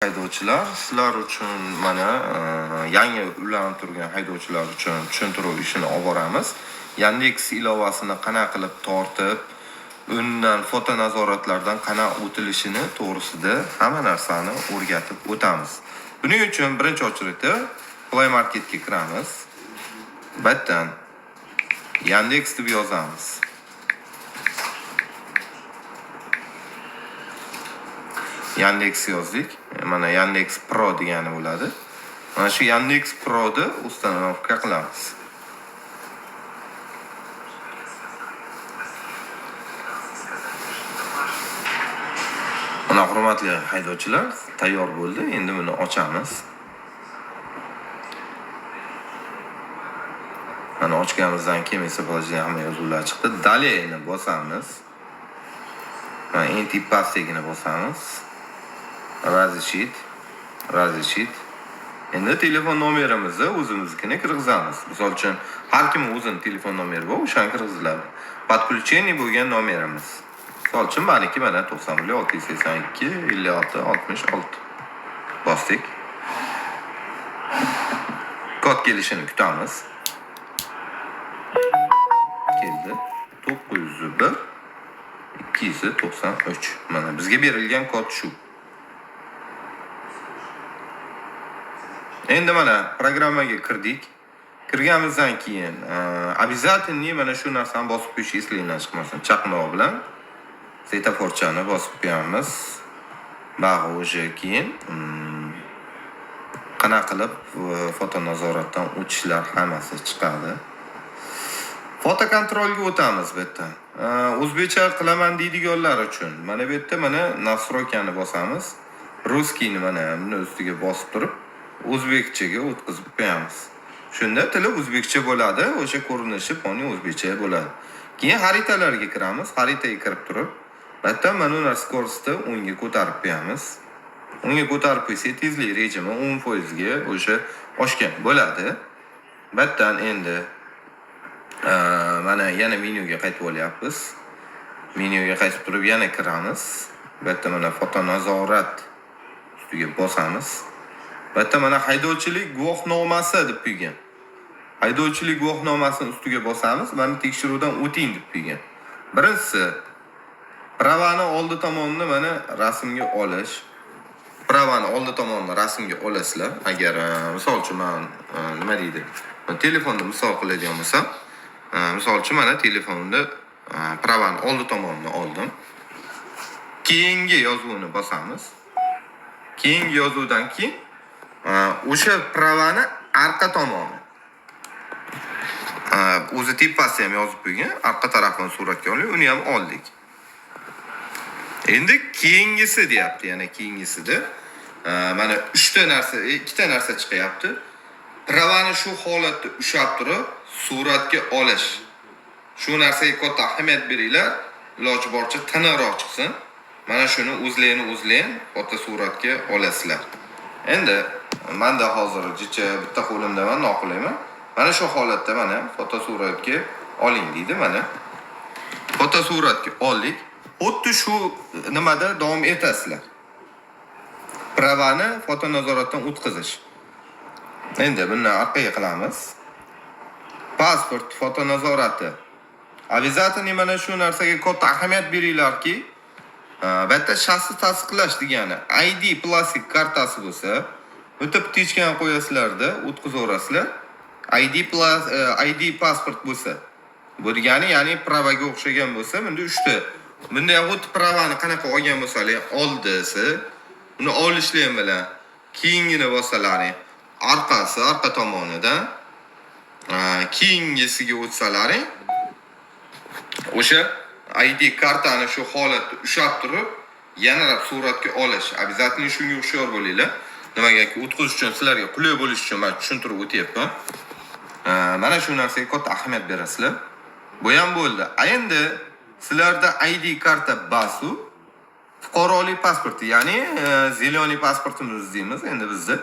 Haydovchilar, sizlar uchun mana yangi ulanib turgan haydovchilar uchun tushuntiruv ishini olib boramiz. Yandex ilovasini qana qilib tortib, undan foto nazoratlardan qana o'tilishini to'g'risida hamma narsani o'rgatib o'tamiz. Buning uchun birinchi ochlikda Play Marketga kiramiz. Battan Yandex deb yozamiz. Yandex yozdik. Mana Yandex Pro degani bo'ladi. Mana shu Yandex Pro'ni ustanovka qilamiz. Mana hurmatli haydovchilar, tayyor bo'ldi. Endi buni ochamiz. Mana ochganimizdan keyin mesajda hamma yozuvlar chiqdi. Dalayni bosamiz. Mana enti pastigini bosamiz. Razishit. Endi telefon nomerimizni o'zimiznikini kirgizamiz. Misol uchun har kim o'zining telefon nomeri bor, o'shani kirgiziladi. Podключение bo'lgan nomerimiz. Misol uchun meniki mana 91 682 56 66. Bosdik. Kod kelishini kutamiz. Keldi. 901 293. Mana bizga berilgan kod shu. Endi mana programmaga kirdik. Kirganimizdan keyin обязательно mana shu narsani bosib qo'yish esingizdan chiqmasin. Chaqmoq bilan svetoforchani bosib qo'yamiz. Bag'oji keyin qana qilib foto nazoratdan o'tishlar hammasi chiqadi. Foto kontrolga o'tamiz bu yerda. O'zbekcha qilaman deydiganlar uchun mana bu yerda mana настройкani bosamiz. Ruskiyni mana buni ustiga bosib turib o'zbekchaga o'tkazib qo'yamiz. Shunda tili o'zbekcha bo'ladi, o'sha ko'rinishi foni o'zbekcha bo'ladi. Keyin xaritalarga kiramiz. Xaritaga kirib turib, bitta mana bu skorosti 10 ga ko'tarib qo'yamiz. 10 ga ko'tarib qo'ysak, tezlik rejimi 10% ga o'sha oshgan bo'ladi. Battan endi mana yana menyuga qaytib olyapmiz. Menyuga qaytib turib yana kiramiz. Bitta mana foto nazorat ustiga bosamiz. Bitta mana haydovchilik guvohnomasi deb qo'ygan. Haydovchilik guvohnomasini ustiga bosamiz. Mana tekshiruvdan o'ting deb qo'ygan. Birinchisi pravani oldi tomonini mana rasmga olish. Pravani oldi tomonini rasmga olasizlar. Agar misol uchun men nima deydi? Telefonni misol qiladigan bo'lsam, misol uchun mana telefonda pravani oldi tomonini oldim. Keyingi yozuvni bosamiz. Keyingi yozuvdan keyin o'sha pravani arqa tomoni. O'zi tipasi ham yozib qo'ygan, arqa tarafini suratga olib, uni ham oldik. Endi keyingisi deyapti, yana keyingisida mana 3 ta narsa, 2 ta narsa chiqyapti. Pravani shu holatda ushlab turib, suratga olish. Shu narsaga katta ahamiyat beringlar, iloji boricha tiniqroq chiqsin. Mana shuni o'zlaring foto suratga olasizlar. Endi menda hozir jicha bitta qo'limda men noqulayman. Mana shu holatda mana foto suratga oling deydi mana. Foto suratga oldik. Xuddi shu nimada davom etasizlar. Pravani foto nazoratdan o'tkazish. Endi buni orqaga qilamiz. Pasport foto nazorati. Обязательно mana shu narsaga katta ahamiyat beringlarki, bitta shaxsni tasdiqlash degani ID plastik kartasi bo'lsa, o'tib tichkan qo'yasizlarda o'tkazaverasizlar. ID pasport bo'lsa. Bu degani, ya'ni pravaga o'xshagan bo'lsa, bunda 3 ta. Bunda ham o'tib pravani qanaqa olgan bo'lsalar, oldisi, uni olishlar bilan keyingini bo'lsalaring, arqa tomonidan keyingisiga o'tsalaring, o'sha ID kartani shu holatda ushlab turib, yanarab suratga olish. Обязательно shunga hushyor bo'linglar. Nimagaki o'tkazish uchun sizlarga qulay bo'lish uchun men tushuntirib o'tyapman. Mana shu narsaga katta ahamiyat berasizlar. Bu ham bo'ldi. Endi sizlarda ID karta basu, fuqarolik pasporti, ya'ni zeleniy pasportimiz deymiz endi bizda.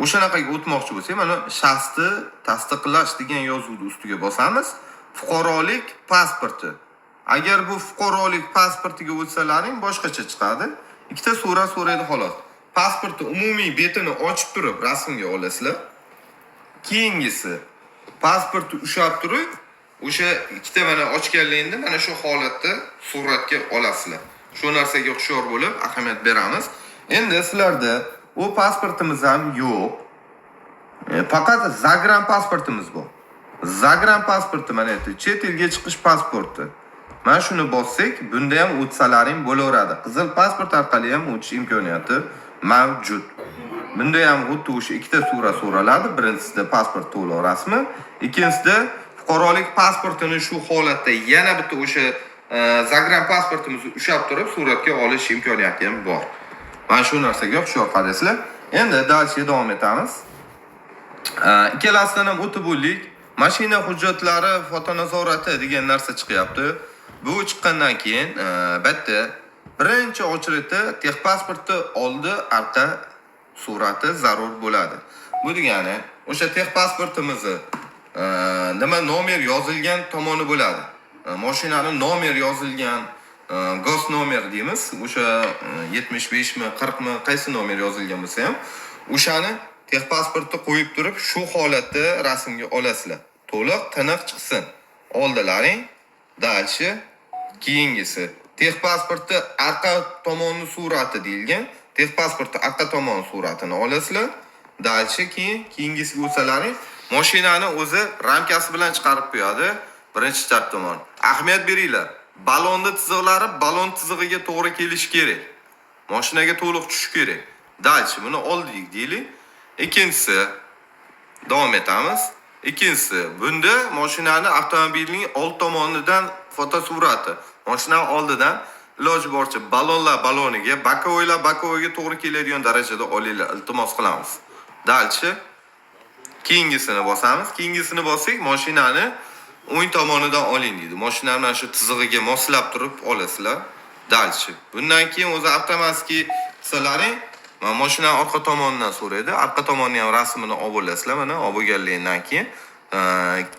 O'shanaqaga o'tmoqchi bo'lsak, mana shaxsni tasdiqlash degan yozuvni ustiga bosamiz. Fuqarolik pasporti. Agar bu fuqarolik pasportiga o'tsalaring boshqacha chiqadi. Ikkita surat so'raydi xolos. pasportni umumiy betini ochib turib rasmga olasizlar. Keyingisi pasportni ushlab turib, o'sha ikkita mana ochganligingda mana shu holatda suratga olasizlar. Shu narsaga hushyor bo'lib ahamiyat beramiz. Endi sizlarda u pasportimiz ham yo'q. Faqat Zagran pasportimiz bor. Zagran pasporti mana bu chet elga chiqish pasporti. Mana shuni bossak, bunda ham o'tsalaring bo'laveradi. Qizil pasport orqali ham o'tish imkoniyati mavjud. Bunda ham xuddi o'sha ikkita surat so'raladi. Birinchisida pasport to'liq rasmi, ikkinchisida fuqarolik pasportini shu holatda yana bitta o'sha Zagran pasportimizni ushlab turib suratga olish imkoniyati ham bor. Mana shu narsaga hushyor qilasizlar. Endi dalshiga davom etamiz. Ikkalasidan ham o'tib o'tdik. Mashina hujjatlari fotonazorati degan narsa chiqyapti. Bu chiqqandan keyin bitta birinchi ochritda texpasportni oldi orqa surati zarur bo'ladi. Bu degani o'sha texpasportimizni nima nomer yozilgan tomoni bo'ladi. Mashinaning nomer yozilgan gos nomer deymiz. O'sha 75 mi, 40 mi qaysi nomer yozilgan bo'lsa ham, o'shani texpasportni qo'yib turib, shu holatda rasmga olasizlar. To'liq tiniq chiqsin. Oldilaring, dalshi, keyingisi texpasportni orqa tomoni surati deyilgan. Texpasportni orqa tomon suratini olasizlar. Dalshi keyingisi bo'lsalaring, mashinani o'zi ramkasi bilan chiqarib qo'yadi. Birinchi chap tomon. Ahamiyat beringlar. Balonni chiziqlari balon chizig'iga to'g'ri kelishi kerak. Mashinaga to'liq tushishi kerak. Dalshi buni oldik deylik. Ikkinchisi davom etamiz. Ikkinchisi bunda mashinani avtomobilning old tomonidan fotosurati. Mashina oldidan iloji boricha baloniga, bakovoyga to'g'ri keladigan darajada olinglar, iltimos qilamiz. Dalchi keyingisini bosamiz. Keyingisini bossak, mashinani o'ng tomonidan oling deydi. Mashinani shu chizig'iga moslab turib olasizlar. Dalchi. Bundan keyin o'zi avtomatik qilsalaring, mashina orqa tomonidan so'raydi. Orqa tomonni ham rasmini olib olasizlar. Mana olib olganligingdan keyin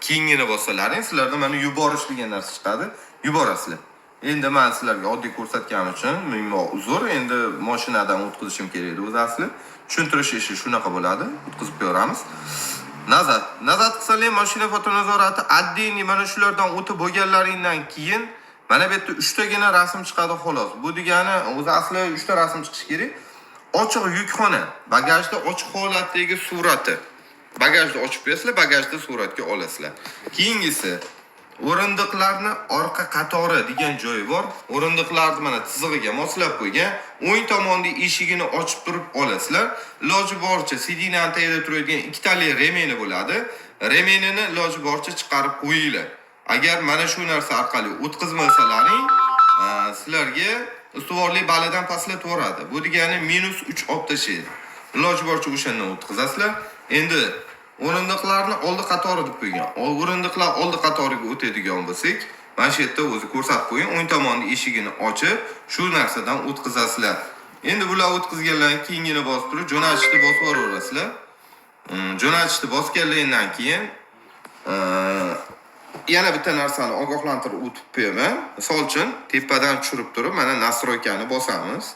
keyingini bossalaring, sizlarda mana yuborish degan narsa chiqadi. Yuborasizlar. Endi men sizlarga oddiy ko'rsatganim uchun ming uzr. Endi mashinadan o'tkazishim kerak edi o'zi asli. Tushuntirish ishi shunaqa bo'ladi. O'tkazib qo'yamiz. Nazat qilsanglar mashina fotonazorati addiniy mana shulardan o'tib bo'lganlaringdan keyin mana bu yerda 3 tagina rasm chiqadi xolos. Bu degani o'zi asli 3 ta rasm chiqishi kerak. Ochiq yukxona, bagajda ochiq holatdagi surati. Bagajni ochib qo'yasizlar, bagajda suratga olasizlar. Keyingisi o'rindiqlarni orqa qatori degan joyi bor. O'rindiqlarni mana chizig'iga moslab qo'ygan. O'ng tomondagi eshigini ochib turib olasizlar. Iloji boricha sidinaning tagida turadigan ikkitali remeni bo'ladi. Remenini iloji boricha chiqarib qo'yinglar. Agar mana shu narsa orqali o'tkazmasalaring, sizlarga ustuvorlik balidan pastlatvoradi. Bu degani -3 olib tashlaydi. Iloji boricha o'shandan o'tkazasizlar. Endi o'rindiqlarni oldi qatori deb qo'ygan. O'rindiqlar oldi qatoriga o'tadigan bo'lsak, mana shu yerda o'zi ko'rsatib qo'ying. O'ng tomonning eshigini ochib, shu narsadan o'tkazasizlar. Endi bular o'tkazgandan keyingini bosib turib, jo'natishni bosib yuborasizlar. Jo'natishni bosganligingdan keyin yana bitta narsani ogohlantirib o'tib qo'yaman. Misol uchun tepadan tushirib turib, mana nastroykani bosamiz.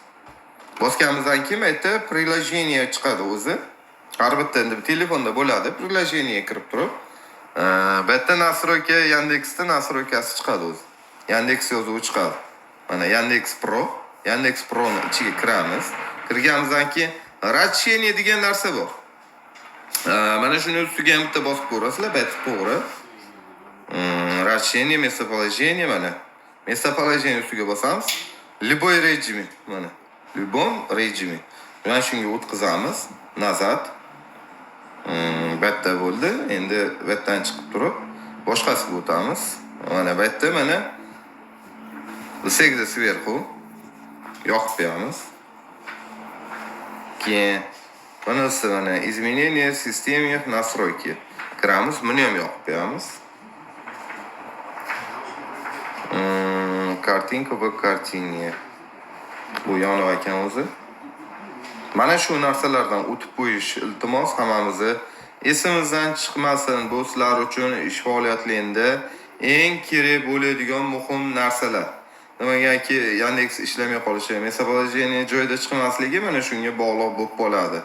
Bosganimizdan keyin bu yerda приложение chiqadi o'zi. Har bitta endi telefonda bo'ladi, приложение kirib turib, bu yerda nastroyka Yandexda nastroykasi chiqadi o'zi. Yandex yozuvi chiqadi. Mana Yandex Pro, Yandex Pro'ni ichiga kiramiz. Kirganimizdan keyin расширение degan narsa bor. Mana shuni ustiga ham bitta bosib ko'rasizlar, bu yerda to'g'ri. Расширение, местоположение mana. Местоположение ustiga bosamiz. Любой режим mana. Любом режиме. Mana shunga o'tkazamiz. Nazat. Bitta bo'ldi. Endi bu yerdan chiqib turib, boshqasiga o'tamiz. Mana bu yerda mana всегда сверху yoqib qo'yamiz. Keyin bunisi mana изменение системы настройки. Kiramiz, buni ham yoqib qo'yamiz. Kartinka va kartiniya. Bu yonib ekan o'zi. Mana shu narsalardan o'tib qo'yish iltimos hammamizni esimizdan chiqmasin. Bu sizlar uchun ish faoliyatlarida eng kerak bo'ladigan muhim narsalar. nimaganki Yandex ishlamay qolishi, местоположение joyida chiqmasligi mana shunga bog'liq bo'lib qoladi.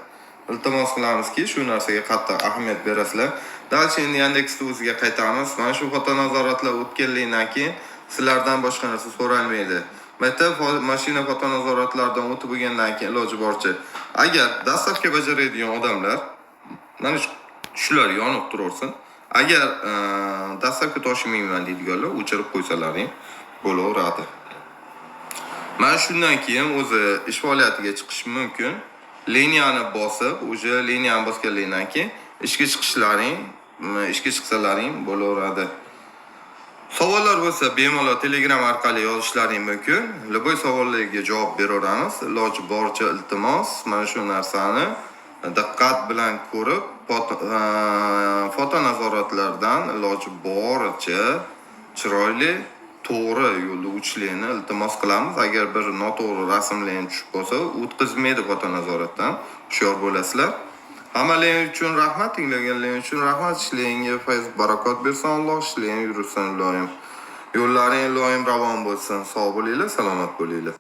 Iltimos qilamizki, shu narsaga qattiq ahamiyat berasizlar. Dalcha endi Yandexni o'ziga qaytamiz. Mana shu foto nazoratlar o'tganligidan keyin sizlardan boshqa narsa so'ralmaydi. Maktab mashina foto nazoratlaridan o'tib bo'lgandan keyin iloji boricha agar dastavka bajaradigan odamlar mana shular yonib turaversin. Agar dastavka topshirmayman deydiganlar o'chirib qo'ysalaring bo'laveradi. Mana shundan keyin o'zi ish faoliyatiga chiqish mumkin. Liniyani bosib, o'sha liniyani bosgandan keyin ishga chiqsalaring bo'laveradi. Savollar bo'lsa bemalol Telegram orqali yozishlaring mumkin. Любой savollarga javob beraveramiz. Iloji boricha iltimos, mana shu narsani diqqat bilan ko'rib, foto nazoratlardan iloji boricha chiroyli to'g'ri yo'lda uchishlikni iltimos qilamiz. Agar bir noto'g'ri rasmlar tushib qolsa, o'tkazmaydi foto nazoratdan. Hushyor bo'lasizlar. Hammalaringiz uchun rahmat, tinglaganlaringiz uchun rahmat. Ishlaringizga fayz barakot bersin Alloh, ishlaringiz yursin iloyim. Yo'llaring iloyim ravon bo'lsin. Sog' bo'linglar, salomat bo'linglar.